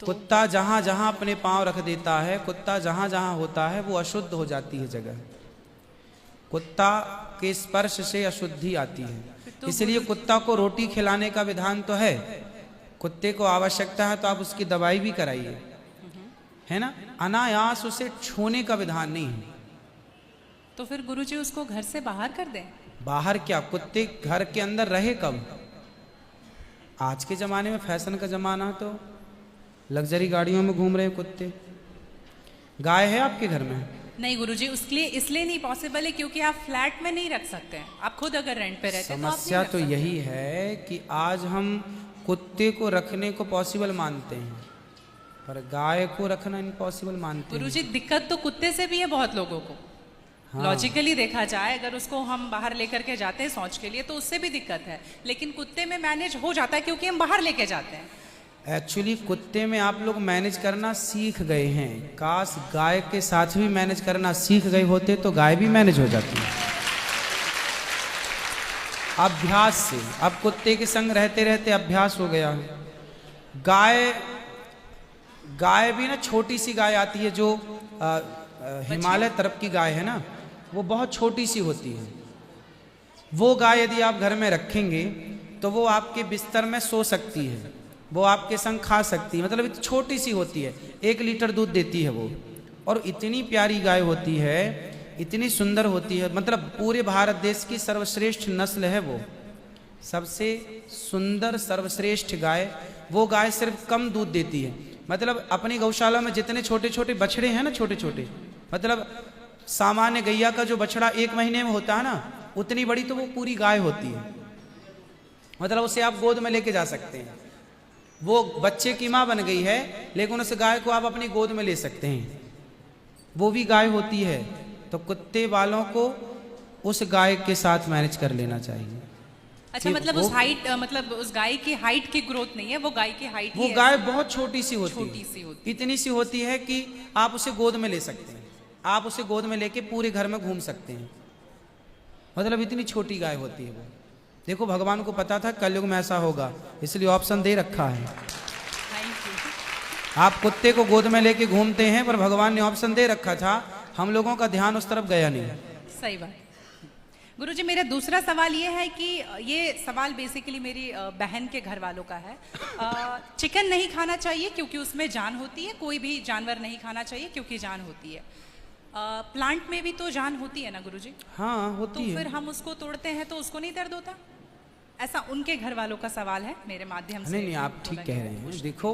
कुत्ता जहां जहां अपने पांव रख देता है, कुत्ता जहां जहां होता है वो अशुद्ध हो जाती है जगह। कुत्ता के स्पर्श से अशुद्धि आती है, इसलिए कुत्ता को रोटी खिलाने का विधान तो है। कुत्ते को आवश्यकता है तो आप उसकी दवाई भी कराइए, है ना, अनायास उसे छूने का विधान नहीं है। तो फिर गुरुजी उसको घर से बाहर कर दें? बाहर क्या, कुत्ते घर के अंदर रहे कब? आज के जमाने में फैशन का जमाना, तो लग्जरी गाड़ियों में घूम रहे कुत्ते। गाय है आपके घर में? नहीं गुरुजी, उसके लिए इसलिए नहीं पॉसिबल है क्योंकि आप फ्लैट में नहीं रख सकते हैं। आप खुद अगर रेंट पे रहते हैं तो आप समस्या नहीं तो रख सकते। यही है कि आज हम कुत्ते को रखने को पॉसिबल मानते हैं पर गाय को रखना इम्पॉसिबल मानते हैं। गुरुजी दिक्कत तो कुत्ते से भी है बहुत लोगों को। हाँ। लॉजिकली देखा जाए, अगर उसको हम बाहर लेकर के जाते हैं शौच के लिए तो उससे भी दिक्कत है, लेकिन कुत्ते में मैनेज हो जाता है क्योंकि हम बाहर लेके जाते हैं। एक्चुअली कुत्ते में आप लोग मैनेज करना सीख गए हैं, काश गाय के साथ भी मैनेज करना सीख गए होते तो गाय भी मैनेज हो जाती है अभ्यास से। अब कुत्ते के संग रहते रहते अभ्यास हो गया है। गाय भी ना छोटी सी गाय आती है जो हिमालय तरफ की गाय है ना, वो बहुत छोटी सी होती है। वो गाय यदि आप घर में रखेंगे तो वो आपके बिस्तर में सो सकती है, वो आपके संग खा सकती है, मतलब इतनी छोटी सी होती है, 1 लीटर दूध देती है वो, और इतनी प्यारी गाय होती है, इतनी सुंदर होती है, मतलब पूरे भारत देश की सर्वश्रेष्ठ नस्ल है वो, सबसे सुंदर सर्वश्रेष्ठ गाय। वो गाय सिर्फ कम दूध देती है, मतलब अपनी गौशाला में जितने छोटे छोटे बछड़े हैं ना, छोटे छोटे, मतलब सामान्य गैया का जो बछड़ा 1 महीने में होता है ना, उतनी बड़ी तो वो पूरी गाय होती है, मतलब उसे आप गोद में लेके जा सकते हैं। वो बच्चे की माँ बन गई है, लेकिन उस गाय को आप अपनी गोद में ले सकते हैं, वो भी गाय होती है। तो कुत्ते वालों को उस गाय के साथ मैनेज कर लेना चाहिए। अच्छा, मतलब उस हाइट, मतलब उस गाय की हाइट की ग्रोथ नहीं है, वो गाय की हाइट, वो गाय बहुत छोटी सी होती छोटी सी है, होती, इतनी सी होती है कि आप उसे गोद में ले सकते हैं, आप उसे गोद में लेके पूरे घर में घूम सकते हैं, मतलब इतनी छोटी गाय होती है वो। देखो भगवान को पता था कलयुग में ऐसा होगा, इसलिए ऑप्शन दे रखा है। आप कुत्ते को गोद में लेके घूमते हैं पर भगवान ने ऑप्शन दे रखा था, हम लोगों का ध्यान उस तरफ गया नहीं। सही बात। गुरुजी मेरा दूसरा सवाल ये है कि ये सवाल बेसिकली मेरी बहन के घर वालों का है। चिकन नहीं खाना चाहिए क्योंकि उसमें जान होती है, कोई भी जानवर नहीं खाना चाहिए क्योंकि जान होती है। प्लांट में भी तो जान होती है ना गुरुजी? हाँ होती है। तो फिर हम उसको तोड़ते हैं तो उसको नहीं दर्द होता? ऐसा उनके घर वालों का सवाल है, मेरे माध्यम से। नहीं, आप ठीक कह रहे हैं। देखो